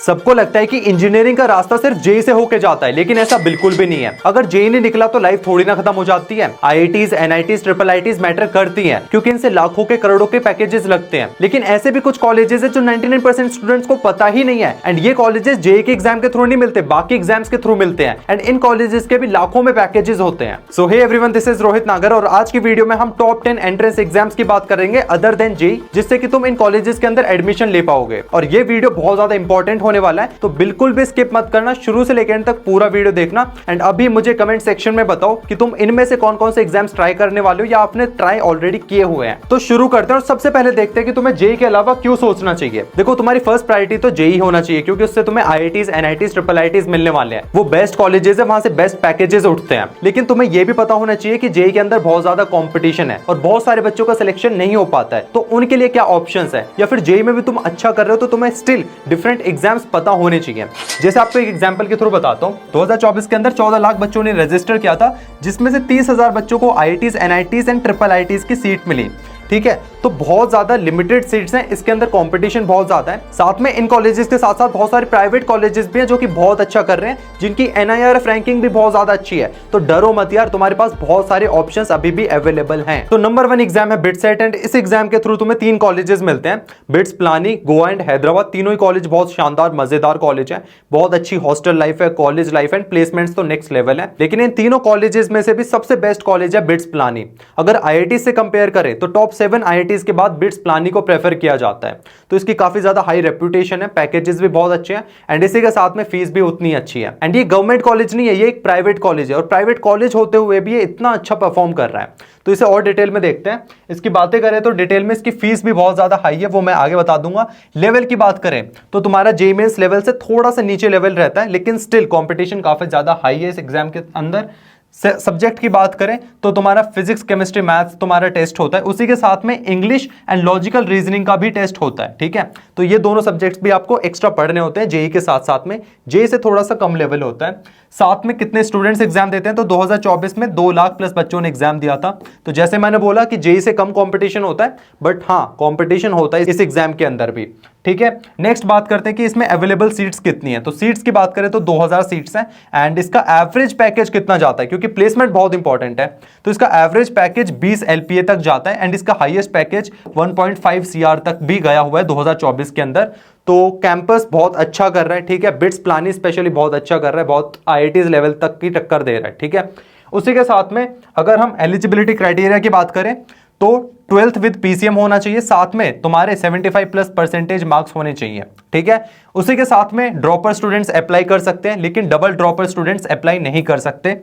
सबको लगता है कि इंजीनियरिंग का रास्ता सिर्फ जेई से होके जाता है, लेकिन ऐसा बिल्कुल भी नहीं है। अगर जेई नहीं निकला तो लाइफ थोड़ी ना खत्म हो जाती है। IITs, NITs, triple ITs matter करती हैं क्योंकि इनसे लाखों के करोड़ों के पैकेजेस लगते हैं। लेकिन ऐसे भी कुछ कॉलेजेस है जो 99% स्टूडेंट्स को पता ही नहीं है, एंड ये कॉलेजेस जेई के एग्जाम के थ्रू नहीं मिलते, बाकी एग्जाम्स के थ्रू मिलते हैं, एंड इन कॉलेजेस के भी लाखों में पैकेजेस होते हैं। So hey everyone, this is Rohit Nagar, और आज की वीडियो में हम टॉप 10 एंट्रेंस एग्जाम्स की बात करेंगे अदर देन जेई, जिससे कि तुम इन कॉलेजेस के अंदर एडमिशन ले पाओगे। और ये वीडियो बहुत ज्यादा इंपॉर्टेंट होने वाला है, तो बिल्कुल भी स्किप मत करना, शुरू से लेकर एंड तक पूरा वीडियो देखना। एंड अभी मुझे कमेंट सेक्शन में बताओ कि तुम इनमें से कौन कौन से एग्जाम्स ट्राई करने वाले हो या आपने ट्राई ऑलरेडी किए हुए हैं। तो शुरू करते हैं, और सबसे पहले देखते हैं कि तुम्हें जेई के अलावा क्यों सोचना चाहिए। देखो, तुम्हारी फर्स्ट प्रायोरिटी तो जेई होना चाहिए, क्योंकि उससे तुम्हें आईआईटीज, एनआईटीज, ट्रिपल आईटीज मिलने वाले हैं। वो बेस्ट कॉलेजेस है, वहां से बेस्ट पैकेजेस उठते हैं। लेकिन तुम्हें यह भी पता होना चाहिए कि जेई के अंदर बहुत ज्यादा कॉम्पिटिशन है और बहुत सारे बच्चों का सिलेक्शन नहीं हो पाता है। तो उनके लिए क्या ऑप्शंस है, या फिर जेई में भी तुम अच्छा कर रहे हो तो तुम्हें स्टिल डिफरेंट एग्जाम्स पता होने चाहिए। जैसे आपको एक एग्जांपल के थ्रू बताता हूं, 2024 के अंदर 14 लाख बच्चों ने रजिस्टर किया था, जिसमें से 30,000 बच्चों को IITs, NITs and triple ITs की सीट मिली। ठीक है, तो बहुत ज्यादा लिमिटेड सीट्स हैं, इसके अंदर कंपटीशन बहुत ज्यादा है। साथ में इन कॉलेजेस के साथ साथ बहुत सारे प्राइवेट कॉलेजेस भी हैं जो कि बहुत अच्छा कर रहे हैं, जिनकी एनआईआरएफ रैंकिंग भी बहुत ज्यादा अच्छी है। तो डरो मत यार, तुम्हारे पास बहुत सारे ऑप्शंस अभी भी अवेलेबल हैं। तो नंबर 1 एग्जाम है बिट्सेट, एंड इस एग्जाम के थ्रू तुम्हें 3 कॉलेजेस मिलते हैं, बिट्स, पिलानी, गोवा एंड हैदराबाद। तीनों ही कॉलेज बहुत शानदार मजेदार कॉलेज है, बहुत अच्छी हॉस्टल लाइफ है, कॉलेज लाइफ एंड प्लेसमेंट्स तो नेक्स्ट लेवल है। लेकिन इन तीनों कॉलेजेस में से भी सबसे बेस्ट कॉलेज है बिट्स पिलानी। अगर आईआईटी से कंपेयर करें तो टॉप 7 आईआईटीज के बाद बिट्स पिलानी को प्रेफर किया जाता है। तो इसकी काफी ज्यादा हाई रेपुटेशन है, पैकेजेस भी बहुत अच्छे हैं, एंड इसी के साथ में फीस भी उतनी अच्छी है। एंड ये गवर्नमेंट कॉलेज नहीं है, ये एक प्राइवेट कॉलेज है, और प्राइवेट कॉलेज होते हुए भी ये इतना अच्छा परफॉर्म कर रहा है। तो इसे और डिटेल में देखते हैं। इसकी बातें करें तो डिटेल में इसकी फीस भी बहुत ज्यादा हाई है, वो मैं आगे बता दूंगा। लेवल की बात करें तो तुम्हारा जेईई मेंस लेवल से थोड़ा सा नीचे लेवल रहता है, लेकिन स्टिल कंपटीशन काफी ज्यादा हाई है इस एग्जाम के अंदर। सब्जेक्ट की बात करें तो तुम्हारा फिजिक्स, केमिस्ट्री, मैथ्स तुम्हारा टेस्ट होता है, उसी के साथ में इंग्लिश एंड लॉजिकल रीजनिंग का भी टेस्ट होता है। ठीक है, तो ये दोनों सब्जेक्ट्स भी आपको एक्स्ट्रा पढ़ने होते हैं जेईई के साथ साथ में। जेईई से थोड़ा सा कम लेवल होता है। साथ में कितने स्टूडेंट्स एग्जाम देते हैं, तो 2024 में 2 लाख प्लस बच्चों ने एग्जाम दिया था। तो जैसे मैंने बोला कि जेईई से कम कंपटीशन होता है, बट हाँ कंपटीशन होता है इस एग्जाम के अंदर भी। ठीक है, नेक्स्ट बात करते हैं कि इसमें अवेलेबल सीट्स कितनी है। तो सीट्स की बात करें तो 2000 सीट्स हैं, एंड इसका एवरेज पैकेज कितना जाता है, क्योंकि प्लेसमेंट बहुत इंपॉर्टेंट है। तो इसका एवरेज पैकेज 20 एलपीए तक जाता है, एंड इसका हाईएस्ट पैकेज 1.5 सीआर तक भी गया हुआ है 2024 के अंदर। तो कैंपस बहुत अच्छा कर रहा है। ठीक है, बिट्स पिलानी स्पेशली बहुत अच्छा कर रहा है, बहुत आईआईटीज लेवल तक की टक्कर दे रहा है। ठीक है, उसी के साथ में अगर हम एलिजिबिलिटी क्राइटेरिया की बात करें तो 12th विद पीसीएम होना चाहिए, साथ में तुम्हारे 75+ मार्क्स होने चाहिए। ठीक है, उसी के साथ में ड्रॉपर स्टूडेंट्स अप्लाई कर सकते हैं, लेकिन डबल ड्रॉपर स्टूडेंट्स अप्लाई नहीं कर सकते।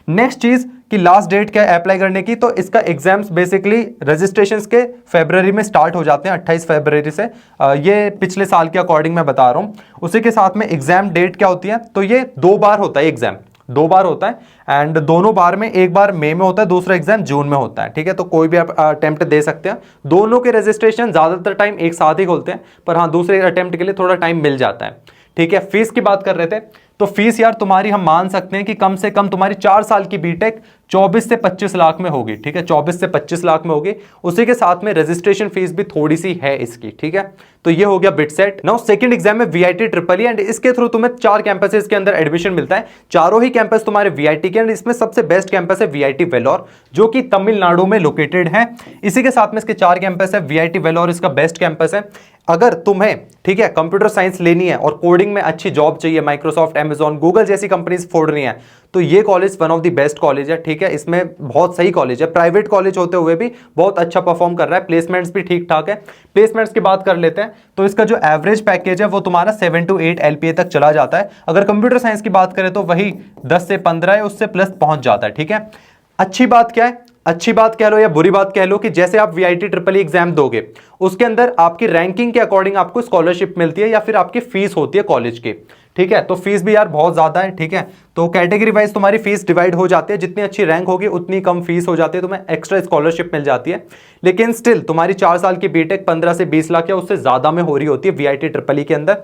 नेक्स्ट चीज कि लास्ट डेट क्या है अप्लाई करने की, तो इसका एग्जाम्स बेसिकली रजिस्ट्रेशंस के फरवरी में स्टार्ट हो जाते हैं, 28 फरवरी से। ये पिछले साल के अकॉर्डिंग मैं बता रहा हूँ। उसी के साथ में एग्जाम डेट क्या होती है, तो ये 2 बार होता है एग्जाम, 2 बार होता है, एंड दोनों बार में एक बार मई में होता है, दूसरा एग्जाम जून में होता है। ठीक है, तो कोई भी आप अटेम्प्ट दे सकते हैं। दोनों के रजिस्ट्रेशन ज्यादातर टाइम एक साथ ही खोलते हैं, पर हाँ दूसरे अटेम्प्ट के लिए थोड़ा टाइम मिल जाता है। ठीक है, फीस की बात कर रहे थे, तो फीस यार तुम्हारी हम मान सकते हैं कि कम से कम तुम्हारी 4 साल की बीटेक 24 से 25 लाख में होगी। ठीक है, 24 से 25 लाख में होगी। उसी के साथ में रजिस्ट्रेशन फीस भी थोड़ी सी है इसकी। ठीक है, तो ये हो गया बिटसेट। नाउ सेकंड एग्जाम में वीआईटी ट्रिपल ई, एंड इसके थ्रू तुम्हें 4 कैंपसेस के अंदर एडमिशन मिलता है। चारों ही कैंपस तुम्हारे वीआईटी के, एंड इसमें सबसे बेस्ट कैंपस है वीआईटी वेलोर, जो कि तमिलनाडु में लोकेटेड है। इसी के साथ में इसके 4 कैंपस है, वीआईटी वेलोर इसका बेस्ट कैंपस है। अगर तुम्हें ठीक है कंप्यूटर साइंस लेनी है और कोडिंग में अच्छी जॉब चाहिए, माइक्रोसॉफ्ट, अमेजॉन, गूगल जैसी कंपनीज फोड़ रही हैं, तो ये college one of the best college है। ठीक है, इसमें बहुत सही कॉलेज है, प्राइवेट कॉलेज होते हुए भी बहुत अच्छा परफॉर्म कर रहा है, प्लेसमेंट्स भी ठीक ठाक है। प्लेसमेंट्स की बात कर लेते हैं, तो इसका जो एवरेज पैकेज है वो तुम्हारा 7 to 8 एलपीए तक चला जाता है। अगर कंप्यूटर साइंस की बात करें तो वही 10 से 15 है, उससे प्लस पहुंच जाता है। ठीक है, अच्छी बात क्या है, अच्छी बात कह लो या बुरी बात कह लो कि जैसे आप वीआईटी ट्रिपल ई एग्जाम दोगे, उसके अंदर आपकी रैंकिंग के अकॉर्डिंग आपको स्कॉलरशिप मिलती है या फिर आपकी फीस होती है कॉलेज की। ठीक है, तो फीस भी यार बहुत ज्यादा है। ठीक है, तो कैटेगरी वाइज तुम्हारी फीस डिवाइड हो जाती है, जितनी अच्छी रैंक होगी उतनी कम फीस हो जाती है, तुम्हें एक्स्ट्रा स्कॉलरशिप मिल जाती है। लेकिन स्टिल तुम्हारी 4 साल की बीटेक 15 से 20 लाख या उससे ज्यादा में हो रही होती है वीआईटी ट्रिपल ई के अंदर।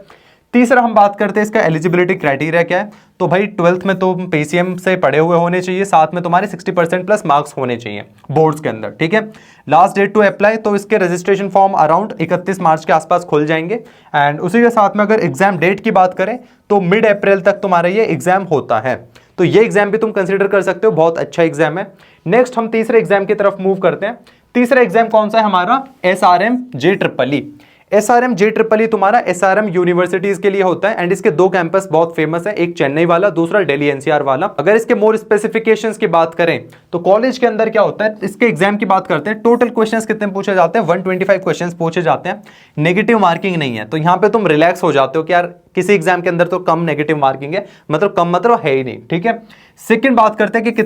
तीसरा हम बात करते हैं इसका एलिजिबिलिटी क्राइटेरिया क्या है। तो भाई 12th में तुम पीसीएम से पढ़े हुए होने चाहिए, साथ में तुम्हारे 60% प्लस मार्क्स होने चाहिए बोर्ड्स के अंदर, ठीक है। लास्ट डेट टू अप्लाई, तो इसके रजिस्ट्रेशन फॉर्म अराउंड 31 मार्च के आसपास खुल जाएंगे। एंड उसी के साथ में अगर एग्जाम डेट की बात करें तो मिड अप्रैल तक तुम्हारा ये एग्जाम होता है। तो ये एग्जाम भी तुम कंसिडर कर सकते हो, बहुत अच्छा एग्जाम है। नेक्स्ट हम तीसरे एग्जाम की तरफ मूव करते हैं। तीसरा एग्जाम कौन सा है हमारा, SRM JEEE। SRM JEEE तुम्हारा SRM यूनिवर्सिटीज के लिए होता है एंड इसके दो कैंपस बहुत फेमस है, एक चेन्नई वाला, दूसरा दिल्ली NCR वाला। अगर इसके मोर स्पेसिफिकेशंस की बात करें तो कॉलेज के अंदर क्या होता है, इसके एग्जाम की बात करते हैं। टोटल क्वेश्चंस कितने पूछे जाते हैं, 125 क्वेश्चंस पूछे जाते हैं। नेगेटिव मार्किंग नहीं है, तो यहाँ पे तुम रिलैक्स हो जाते हो कि यार किसी एग्जाम के अंदर तो कम नेगेटिव मार्किंग है, मतलब कम मतलब है ही नहीं, ठीक है। सेकंड बात करते हैं कि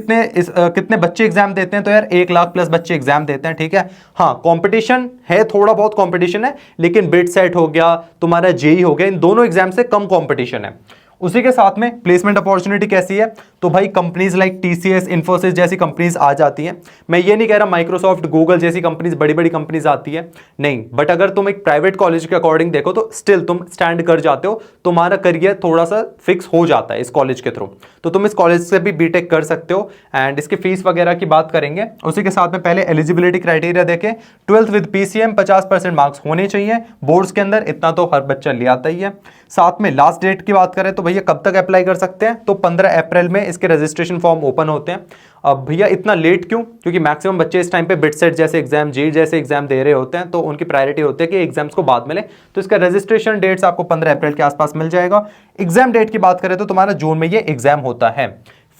कितने बच्चे एग्जाम देते हैं, तो यार 1 लाख प्लस बच्चे एग्जाम देते हैं, ठीक है। हाँ कंपटीशन है, थोड़ा बहुत कंपटीशन है, लेकिन बिट सेट हो गया, तुम्हारा जेई हो गया, इन दोनों एग्जाम से कम कंपटीशन है। उसी के साथ में प्लेसमेंट अपॉर्चुनिटी कैसी है, तो भाई कंपनीज लाइक TCS, इन्फोसिस जैसी कंपनीज आ जाती हैं। मैं ये नहीं कह रहा माइक्रोसॉफ्ट, गूगल जैसी कंपनीज, बड़ी बड़ी कंपनीज आती है, नहीं, बट अगर तुम एक प्राइवेट कॉलेज के अकॉर्डिंग देखो तो स्टिल तुम स्टैंड कर जाते हो, तुम्हारा करियर थोड़ा सा फिक्स हो जाता है इस कॉलेज के थ्रू। तो तुम इस कॉलेज से भी बीटेक कर सकते हो। एंड इसकी फीस वगैरह की बात करेंगे। उसी के साथ में पहले एलिजिबिलिटी क्राइटेरिया देखें, 12th विद PCM 50% मार्क्स होने चाहिए बोर्ड्स के अंदर, इतना तो हर बच्चा ले आता ही है। साथ में लास्ट डेट की बात करें तो भैया कब तक अप्लाई कर सकते हैं, तो 15 अप्रैल में इसके रजिस्ट्रेशन फॉर्म ओपन होते हैं। अब भैया इतना लेट क्यों, क्योंकि मैक्सिमम बच्चे इस टाइम पे बिट सेट जैसे एग्जाम, जेई जैसे एग्जाम दे रहे होते हैं, तो उनकी प्रायोरिटी होती है कि एग्जाम्स को बाद में ले। तो इसका रजिस्ट्रेशन डेट्स आपको 15 अप्रैल के आसपास मिल जाएगा। एग्जाम डेट की बात करें तो तुम्हारा जून में ये एग्जाम होता है।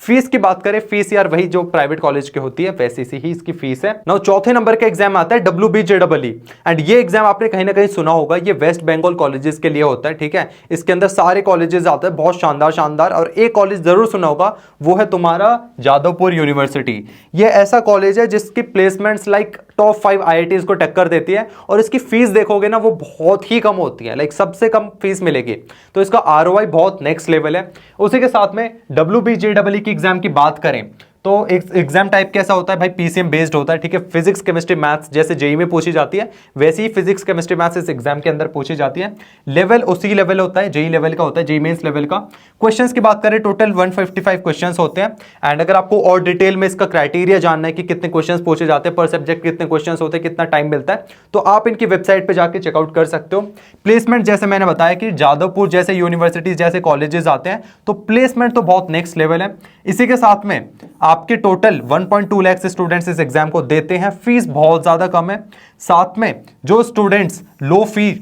फीस की बात करें, फीस यार वही जो प्राइवेट कॉलेज की होती है वैसी सी ही इसकी फीस है। नाउ चौथे नंबर का एग्जाम आता है WBJEE एंड ये एग्जाम आपने कहीं ना कहीं सुना होगा, ये वेस्ट बंगाल कॉलेजेस के लिए होता है, ठीक है। इसके अंदर सारे कॉलेजेस आते हैं, बहुत शानदार शानदार, और एक कॉलेज जरूर सुना होगा, वो है तुम्हारा जादवपुर यूनिवर्सिटी। ये ऐसा कॉलेज है जिसकी प्लेसमेंट्स लाइक टॉप 5 IITs को टक्कर देती है, और इसकी फीस देखोगे ना वो बहुत ही कम होती है, लाइक सबसे कम फीस मिलेगी। तो इसका ROI बहुत नेक्स्ट लेवल है। उसी के साथ में WBJEE की एग्जाम की बात करें तो एक एग्जाम टाइप कैसा होता है भाई, PCM बेस्ड होता है, ठीक है। फिजिक्स केमिस्ट्री मैथ्स जैसे जेई में पूछी जाती है, वैसे ही फिजिक्स केमिस्ट्री मैथ्स इस एग्जाम के अंदर पूछी जाती है। लेवल उसी लेवल होता है, जेई लेवल का होता है, जेई मेंस लेवल का। क्वेश्चंस की बात करें टोटल 155 क्वेश्चंस होते हैं। एंड अगर आपको और डिटेल में इसका क्राइटेरिया जानना है कि कितने क्वेश्चंस पूछे जाते हैं पर सब्जेक्ट, कितने क्वेश्चंस होते हैं, कितना टाइम मिलता है, तो आप इनकी वेबसाइट पर जाकर चेकआउट कर सकते हो। प्लेसमेंट जैसे मैंने बताया कि जादवपुर जैसे यूनिवर्सिटीज जैसे कॉलेजेस आते हैं, तो प्लेसमेंट तो बहुत नेक्स्ट लेवल है। इसी के साथ में आपके टोटल 1.2 लाख स्टूडेंट्स इस एग्जाम को देते हैं, फीस बहुत ज्यादा कम है। साथ में जो स्टूडेंट्स लो फी,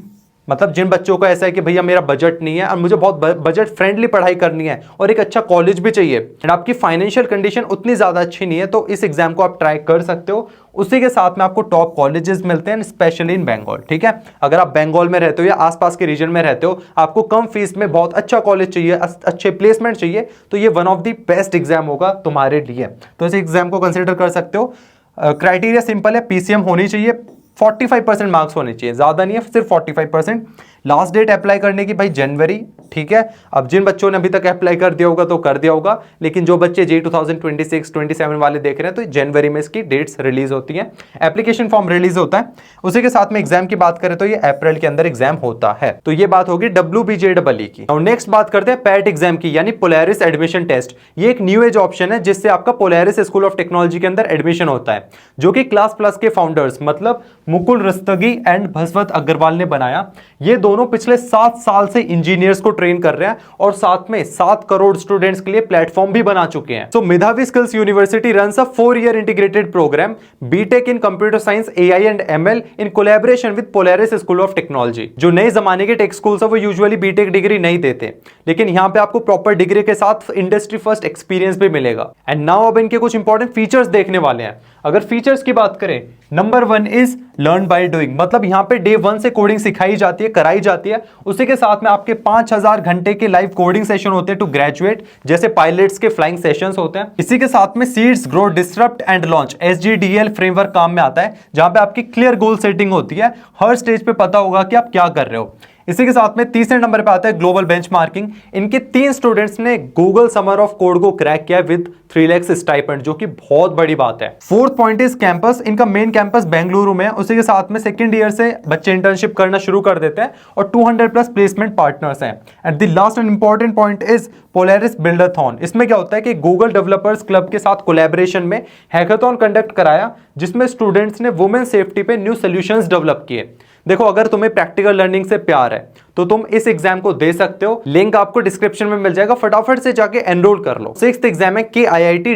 मतलब जिन बच्चों को ऐसा है कि भैया मेरा बजट नहीं है और मुझे बहुत बजट फ्रेंडली पढ़ाई करनी है और एक अच्छा कॉलेज भी चाहिए एंड आपकी फाइनेंशियल कंडीशन उतनी ज्यादा अच्छी नहीं है, तो इस एग्जाम को आप ट्राई कर सकते हो। उसी के साथ में आपको टॉप कॉलेजेस मिलते हैं, स्पेशली इन बंगाल, ठीक है। अगर आप बंगाल में रहते हो या आसपास के रीजन में रहते हो, आपको कम फीस में बहुत अच्छा कॉलेज चाहिए, अच्छे प्लेसमेंट चाहिए, तो ये one of the best exam होगा तुम्हारे लिए। तो इस एग्जाम को कंसिडर कर सकते हो। क्राइटेरिया सिंपल है, PCM होनी चाहिए, 45% मार्क्स होने चाहिए, ज्यादा नहीं है, सिर्फ 45%। लास्ट डेट अप्लाई करने की भाई जनवरी, ठीक है। अब जिन बच्चों ने अभी तक अप्लाई कर दिया होगा तो कर दिया होगा, लेकिन जो बच्चे JEE 2026-27 वाले देख रहे हैं तो जनवरी में इसकी डेट्स रिलीज होती हैं, एप्लीकेशन फॉर्म रिलीज होता है। उसी के साथ में एग्जाम की बात करें तो ये अप्रैल के अंदर एग्जाम होता है। तो ये बात होगी WBJEE की। और नेक्स्ट बात करते हैं पैट एग्जाम की, यानी पोलैरिस एडमिशन टेस्ट। ये एक न्यू एज ऑप्शन है जिससे आपका पोलैरिस स्कूल ऑफ टेक्नोलॉजी के अंदर एडमिशन होता है, जो कि क्लास प्लस के फाउंडर्स मतलब मुकुल रस्तगी एंड भसवत अग्रवाल ने बनाया। ये दोनों पिछले 7 साल से इंजीनियर्स को ट्रेन कर रहे हैं और साथ में 7 करोड़ स्टूडेंट्स के लिए प्लेटफॉर्म भी बना चुके हैं। So Medhavi skills university runs a 4-year integrated programme BTech in computer science, AI and ML in collaboration with Polaris school of technology. जो नए जमाने के टेक स्कूल्स है वो यूजुअली बीटेक डिग्री नहीं देते, लेकिन यहाँ पे आपको प्रॉपर डिग्री के साथ इंडस्ट्री फर्स्ट एक्सपीरियंस भी मिलेगा। एंड नाउ अब इनके कुछ इंपॉर्टेंट फीचर्स देखने वाले हैं। अगर फीचर्स की बात करें, number 1 is learn by doing, मतलब यहाँ पे डे 1 से कोडिंग सिखाई जाती है, कराई जाती है। उसी के साथ में आपके 5000 घंटे के लाइव कोडिंग सेशन होते हैं टू ग्रेजुएट, जैसे पायलट्स के फ्लाइंग सेशंस होते हैं। इसी के साथ में seeds, grow, disrupt and launch SGDL framework काम में आता है, जहां पे आपकी क्लियर गोल सेटिंग होती है, हर स्टेज पे पता होगा कि आप क्या कर रहे हो। इसी के साथ में तीसरे नंबर पे आता है ग्लोबल बेंचमार्किंग। इनके 3 स्टूडेंट्स ने गूगल समर ऑफ कोड को क्रैक किया विद 3 लाख स्टाइपेंड, जो कि बहुत बड़ी बात है। Fourth point is campus. इनका मेन कैंपस बेंगलुरु में है। उसी के साथ में सेकंड ईयर से बच्चे इंटर्नशिप करना शुरू कर देते हैं और 200 प्लस प्लेसमेंट पार्टनर्स हैं। And the last and important point is Polaris buildathon. इसमें क्या होता है कि गूगल डेवलपर्स क्लब के साथ कोलैबोरेशन में हैकाथॉन कंडक्ट कराया, जिसमें स्टूडेंट्स ने वुमेन सेफ्टी पे न्यू सॉल्यूशंस डेवलप किए। देखो, अगर तुम्हें प्रैक्टिकल लर्निंग से प्यार है तो तुम इस एग्जाम को दे सकते हो। लिंक आपको डिस्क्रिप्शन में मिल जाएगा, फटाफट से जाके एनरोल कर लो। 6th एग्जाम है KIIT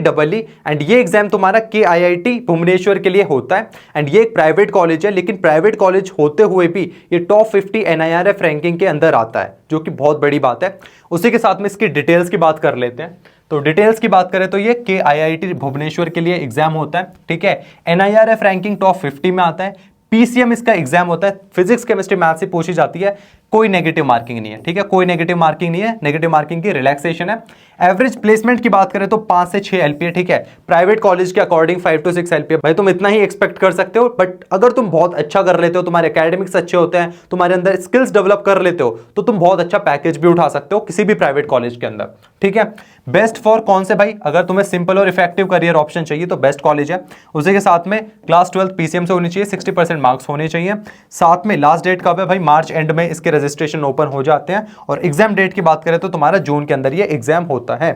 एंड ये एग्जाम तुम्हारा KIIT भुवनेश्वर के लिए होता है। एंड ये एक प्राइवेट कॉलेज है, लेकिन प्राइवेट कॉलेज होते हुए भी ये टॉप 50 NIRF रैंकिंग के अंदर आता है, जो कि बहुत बड़ी बात है। उसी के साथ में इसकी डिटेल्स की बात कर लेते हैं। तो डिटेल्स की बात करें तो ये KIIT भुवनेश्वर के लिए एग्जाम होता है, ठीक है। NIRF रैंकिंग टॉप 50 में आता है। PCM इसका एग्जाम होता है, फिजिक्स केमिस्ट्री मैथ से पूछी जाती है। कोई नेगेटिव मार्किंग नहीं है, ठीक है, कोई नेगेटिव मार्किंग नहीं है। नेगेटिव मार्किंग की रिलैक्सेशन है। एवरेज प्लेसमेंट की बात करें तो 5 से 6 LPA, ठीक है। प्राइवेट कॉलेज के अकॉर्डिंग 5 to 6 LPA, भाई तुम इतना ही एक्सपेक्ट कर सकते हो। बट अगर तुम बहुत अच्छा कर लेते हो, तुम्हारे एकेडमिक्स अच्छे होते हैं, तुम्हारे अंदर स्किल्स डेवलप कर लेते हो, तो तुम बहुत अच्छा पैकेज भी उठा सकते हो किसी भी प्राइवेट कॉलेज के अंदर, ठीक है। बेस्ट फॉर कौन से भाई, अगर तुम्हें सिंपल और इफेक्टिव करियर ऑप्शन चाहिए तो बेस्ट कॉलेज है। उसी के साथ में क्लास 12 PCM से होनी चाहिए, 60% मार्क्स होने चाहिए। साथ में लास्ट डेट कब है भाई, मार्च एंड में इसके रजिस्ट्रेशन ओपन हो जाते हैं। और एग्जाम डेट की बात करें तो तुम्हारा जून के अंदर ये एग्जाम होता है।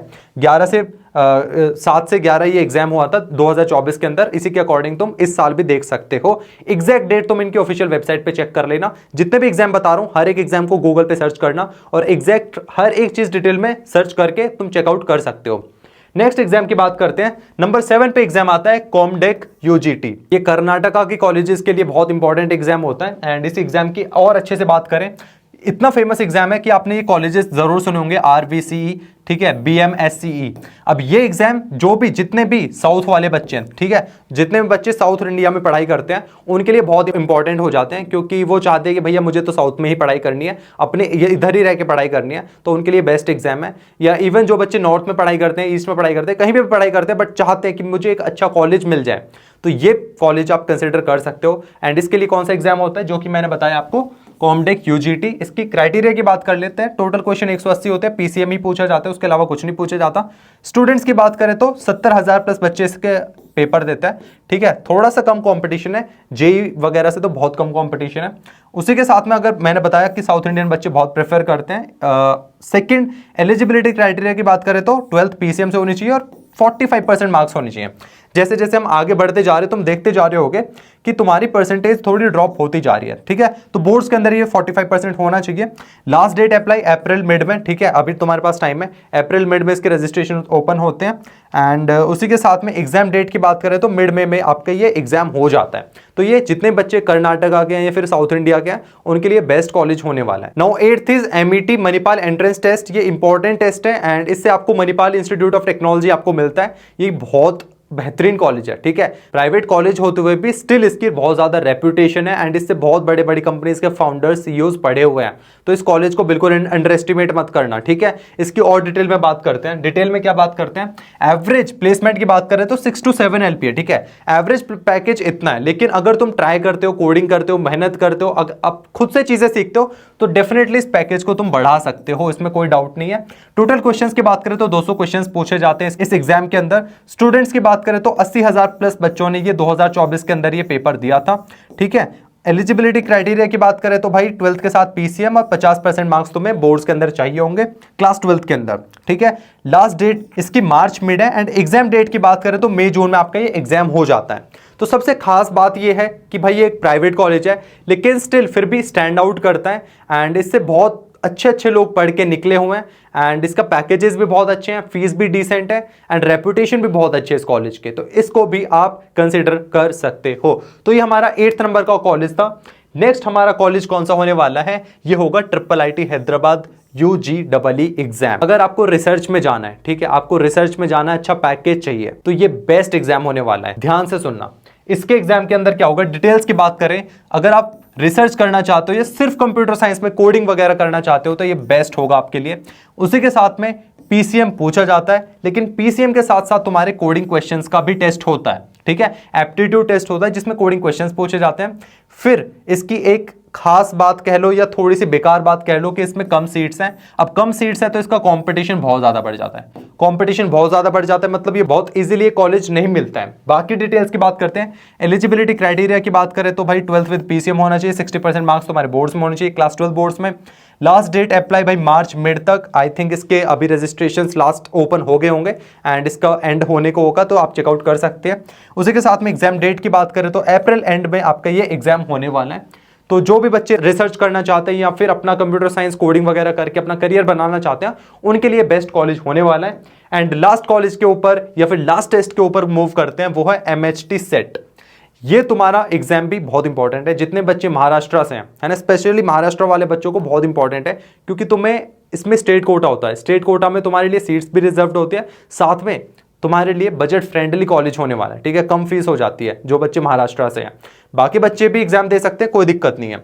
7 से 11 ये एग्जाम हुआ था 2024 के अंदर। इसी के अकॉर्डिंग तुम इस साल भी देख सकते हो। एग्जैक्ट डेट तुम इनकी ऑफिशियल वेबसाइट पे चेक कर लेना। जितने भी एग्जाम बता रहा हूं, हर एक एग्जाम को गूगल पे सर्च करना और एग्जैक्ट हर एक चीज डिटेल में सर्च करके तुम चेकआउट कर सकते हो। नेक्स्ट एग्जाम की बात करते हैं। नंबर 7 पे एग्जाम आता है कॉमडेक UGT। ये कर्नाटका के कॉलेजेस के लिए बहुत इंपॉर्टेंट एग्जाम होता है। एंड इस एग्जाम की और अच्छे से बात करें, इतना फेमस एग्जाम है कि आपने ये कॉलेजेस जरूर सुने होंगे, RVCE, ठीक है, BMSCE। अब ये एग्जाम जो भी जितने भी साउथ वाले बच्चे हैं, ठीक है, जितने भी बच्चे साउथ इंडिया में पढ़ाई करते हैं उनके लिए बहुत इंपॉर्टेंट हो जाते हैं, क्योंकि वो चाहते हैं कि भैया मुझे तो साउथ में ही पढ़ाई करनी है, अपने इधर ही रह के पढ़ाई करनी है, तो उनके लिए बेस्ट एग्जाम है। या इवन जो बच्चे नॉर्थ में पढ़ाई करते हैं, ईस्ट में पढ़ाई करते हैं, कहीं भी पढ़ाई करते हैं, बट चाहते हैं कि मुझे एक अच्छा कॉलेज मिल जाए, तो ये कॉलेज आप कंसिडर कर सकते हो। एंड इसके लिए कौन सा एग्जाम होता है, जो कि मैंने बताया आपको, कॉमडेक UGT। इसकी क्राइटेरिया की बात कर लेते हैं। टोटल क्वेश्चन 180 होते हैं, PCM ही पूछा जाता है, उसके अलावा कुछ नहीं पूछा जाता। स्टूडेंट्स की बात करें तो 70,000 प्लस बच्चे इसके पेपर देता है, ठीक है। थोड़ा सा कम कंपटीशन है, JEE वगैरह से तो बहुत कम कंपटीशन है। उसी के साथ में अगर मैंने बताया कि साउथ इंडियन बच्चे बहुत प्रेफर करते हैं। सेकंड, एलिजिबिलिटी क्राइटेरिया की बात करें तो 12th PCM से होनी चाहिए और 45% मार्क्स होनी चाहिए। जैसे जैसे हम आगे बढ़ते जा रहे हो, तुम देखते जा रहे होगे कि तुम्हारी परसेंटेज थोड़ी ड्रॉप होती जा रही है, ठीक है। तो बोर्ड्स के अंदर ये 45% होना चाहिए। लास्ट डेट अप्लाई अप्रैल मिड में, ठीक है, अभी तुम्हारे पास टाइम है। अप्रैल मिड में इसके रजिस्ट्रेशन ओपन होते हैं। एंड उसी के साथ में एग्जाम डेट की बात करें तो मिड में आपका ये एग्जाम हो जाता है। तो ये जितने बच्चे कर्नाटका के हैं या फिर साउथ इंडिया के हैं, उनके लिए बेस्ट कॉलेज होने वाला है। Now 8th is MET Manipal entrance test. ये इंपॉर्टेंट टेस्ट है एंड इससे आपको मणिपाल इंस्टीट्यूट ऑफ टेक्नोलॉजी आपको मिलता है। ये बहुत बेहतरीन कॉलेज है, ठीक है। प्राइवेट कॉलेज होते हुए भी स्टिल इसकी बहुत ज्यादा रेप्यूटेशन है एंड इससे बहुत बड़े बड़ी कंपनीज के फाउंडर्स CEOs पढ़े हुए हैं। तो इस कॉलेज को बिल्कुल अंडर एस्टिमेट मत करना, ठीक है। इसकी और डिटेल में बात करते हैं। डिटेल में क्या बात करते हैं, एवरेज प्लेसमेंट की बात करें तो 6 to 7 LPA, ठीक है। एवरेज पैकेज इतना है, लेकिन अगर तुम ट्राई करते हो, कोडिंग करते हो, मेहनत करते हो, अब खुद से चीजें सीखते हो, तो डेफिनेटली इस पैकेज को तुम बढ़ा सकते हो, इसमें कोई डाउट नहीं है। टोटल क्वेश्चंस की बात करें तो 200 क्वेश्चंस पूछे जाते हैं इस एग्जाम के अंदर। स्टूडेंट्स की बात करें तो 80,000 प्लस बच्चों ने ये 2024 के अंदर ये पेपर दिया था, ठीक है। एलिजिबिलिटी क्राइटेरिया की बात करें तो भाई 12th के साथ PCM और 50% मार्क्स तुम्हें बोर्ड्स के अंदर चाहिए होंगे क्लास 12th के अंदर, ठीक है। लास्ट डेट इसकी मार्च मिड है एंड एग्जाम डेट की बात करें तो मई जून में आपका ये एग्जाम हो जाता है। तो सबसे खास बात ये है कि भाई ये एक प्राइवेट कॉलेज है, लेकिन स्टिल फिर भी स्टैंड आउट करता है एंड इससे बहुत अच्छे अच्छे लोग पढ़ के निकले हुए हैं एंड इसका पैकेजेस भी बहुत अच्छे हैं, फीस भी डिसेंट है एंड रेपुटेशन भी बहुत अच्छे है इस कॉलेज के। तो इसको भी आप कंसिडर कर सकते हो। तो ये हमारा 8th नंबर का कॉलेज था। नेक्स्ट हमारा कॉलेज कौन सा होने वाला है, ये होगा IIIT हैदराबाद UGEE एग्जाम। अगर आपको रिसर्च में जाना है, ठीक है, आपको रिसर्च में जाना है, अच्छा पैकेज चाहिए, तो ये बेस्ट एग्जाम होने वाला है। ध्यान से सुनना, इसके एग्जाम के अंदर क्या होगा, डिटेल्स की बात करें, अगर आप रिसर्च करना चाहते हो या सिर्फ कंप्यूटर साइंस में कोडिंग वगैरह करना चाहते हो तो ये बेस्ट होगा आपके लिए। उसी के साथ में PCM पूछा जाता है, लेकिन PCM के साथ साथ तुम्हारे कोडिंग क्वेश्चंस का भी टेस्ट होता है, ठीक है। एप्टीट्यूड टेस्ट होता है जिसमें कोडिंग क्वेश्चंस पूछे जाते हैं। फिर इसकी एक खास बात कह लो या थोड़ी सी बेकार बात कह लो कि इसमें कम सीट्स हैं। अब कम सीट्स हैं तो इसका कंपटीशन बहुत ज्यादा बढ़ जाता है, कंपटीशन बहुत ज्यादा बढ़ जाता है, मतलब ये बहुत इजीली कॉलेज नहीं मिलता है। बाकी डिटेल्स की बात करते हैं। एलिजिबिलिटी क्राइटेरिया की बात करें तो भाई 12th विद पीसीएम होना चाहिए, 60% मार्क्स तुम्हारे बोर्ड्स में होने चाहिए, क्लास 12 बोर्ड्स में। लास्ट डेट अप्लाई भाई मार्च मिड तक, आई थिंक इसके अभी रजिस्ट्रेशन लास्ट ओपन हो गए होंगे एंड इसका एंड होने को होगा, तो आप चेकआउट कर सकते हैं। उसी के साथ में एग्जाम डेट की बात करें तो अप्रैल एंड में आपका ये एग्जाम होने वाला है। तो जो भी बच्चे रिसर्च करना चाहते हैं या फिर अपना कंप्यूटर साइंस कोडिंग वगैरह करके अपना करियर बनाना चाहते हैं, उनके लिए बेस्ट कॉलेज होने वाला है। एंड लास्ट कॉलेज के ऊपर या फिर लास्ट टेस्ट के ऊपर मूव करते हैं, वो है MHT सेट। ये तुम्हारा एग्जाम भी बहुत इंपॉर्टेंट है। जितने बच्चे महाराष्ट्र से हैं, है ना, स्पेशली महाराष्ट्र वाले बच्चों को बहुत इंपॉर्टेंट है, क्योंकि तुम्हें इसमें स्टेट कोटा होता है। स्टेट कोटा में तुम्हारे लिए सीट्स भी रिजर्व्ड होती है, साथ में तुम्हारे लिए बजट फ्रेंडली कॉलेज होने वाला है, ठीक है, कम फीस हो जाती है जो बच्चे महाराष्ट्र से हैं। बाकी बच्चे भी एग्जाम दे सकते हैं, कोई दिक्कत नहीं है।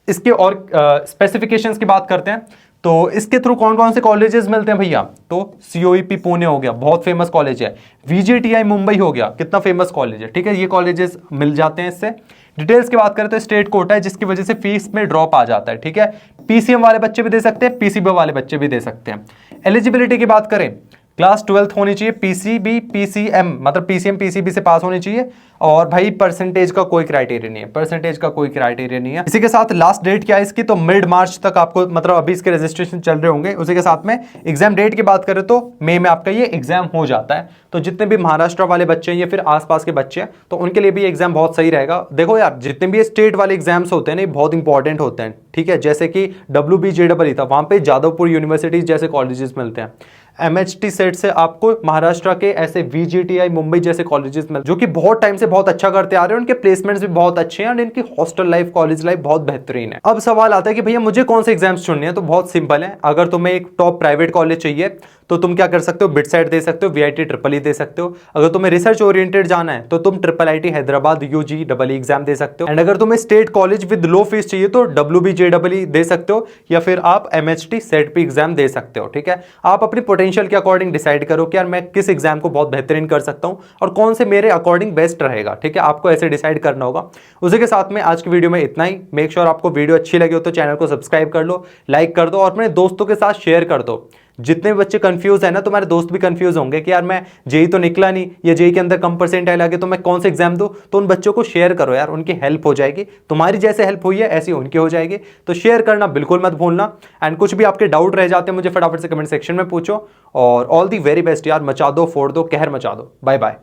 इसके और स्पेसिफिकेशंस की बात करते हैं तो इसके थ्रू कौन कौन से कॉलेजेस मिलते हैं भैया, तो COEP पुणे हो गया, बहुत फेमस कॉलेज है। VJTI मुंबई हो गया, कितना फेमस कॉलेज है, ठीक है, ये कॉलेजेस मिल जाते हैं इससे। डिटेल्स की बात करें तो स्टेट कोटा है, जिसकी वजह से फीस में ड्रॉप आ जाता है, ठीक है। PCM वाले बच्चे भी दे सकते हैं, PCB वाले बच्चे भी दे सकते हैं। एलिजिबिलिटी की बात करें, क्लास 12th होनी चाहिए, PCB PCM मतलब PCM PCB से पास होनी चाहिए, और भाई परसेंटेज का कोई क्राइटेरिया नहीं है, परसेंटेज का कोई क्राइटेरिया नहीं है। इसी के साथ लास्ट डेट क्या है इसकी, तो मिड मार्च तक आपको, मतलब अभी इसके रजिस्ट्रेशन चल रहे होंगे। उसी के साथ में एग्जाम डेट की बात करें तो मई में आपका ये एग्जाम हो जाता है। तो जितने भी महाराष्ट्र वाले बच्चे हैं या फिर आसपास के बच्चे हैं, तो उनके लिए भी एग्जाम बहुत सही रहेगा। देखो यार, जितने भी स्टेट वाले एग्जाम्स होते हैं ना, ये बहुत इंपॉर्टेंट होते हैं, ठीक है। जैसे कि WBJEE था, वहां पे जादवपुर यूनिवर्सिटी जैसे कॉलेजेस मिलते हैं। MHT सेट से आपको महाराष्ट्र के ऐसे VJTI मुंबई जैसे कॉलेजेस में, जो कि बहुत टाइम से बहुत अच्छा करते आ रहे हैं, उनके प्लेसमेंट्स भी बहुत अच्छे हैं और इनकी हॉस्टल लाइफ, कॉलेज लाइफ बहुत बेहतरीन है। अब सवाल आता है कि भैया मुझे कौन से एग्जाम्स चुनने हैं, तो बहुत सिंपल है। अगर तुम्हें एक टॉप प्राइवेट कॉलेज चाहिए तो तुम क्या कर सकते हो, बिटसाइट दे सकते हो, VIT EEE दे सकते हो। अगर तुम्हें रिसर्च ओरिएंटेड जाना है तो तुम IIIT हैदराबाद UGEE एग्जाम दे सकते हो। एंड अगर तुम्हें state college with low fees चाहिए तो WBJEE दे सकते हो, या फिर आप MHT सेट पे एग्जाम दे सकते हो, ठीक है। आप अपनी पोटेंशियल के अकॉर्डिंग डिसाइड करो कि यार मैं किस एग्जाम को बहुत बेहतरीन कर सकता हूं और कौन से मेरे अकॉर्डिंग बेस्ट रहेगा, ठीक है। आपको ऐसे डिसाइड करना होगा। उसी के साथ में आज की वीडियो में इतना ही। मेक श्योर आपको वीडियो अच्छी लगी हो तो चैनल को सब्सक्राइब कर लो, लाइक कर दो और अपने दोस्तों के साथ शेयर कर दो। जितने भी बच्चे कंफ्यूज है ना, तुम्हारे दोस्त भी कंफ्यूज होंगे कि यार मैं जेई तो निकला नहीं, या जेई के अंदर कम परसेंटाइल आ गए, तो मैं कौन से एग्जाम दूं। तो उन बच्चों को शेयर करो यार, उनकी हेल्प हो जाएगी। तुम्हारी जैसे हेल्प हुई है ऐसी उनकी हो जाएगी। तो शेयर करना बिल्कुल मत भूलना। एंड कुछ भी आपके डाउट रह जाते हैं मुझे फटाफट से कमेंट सेक्शन में पूछो। और ऑल दी वेरी बेस्ट यार, मचा दो, फोड़ दो, कहर मचा दो। Bye bye.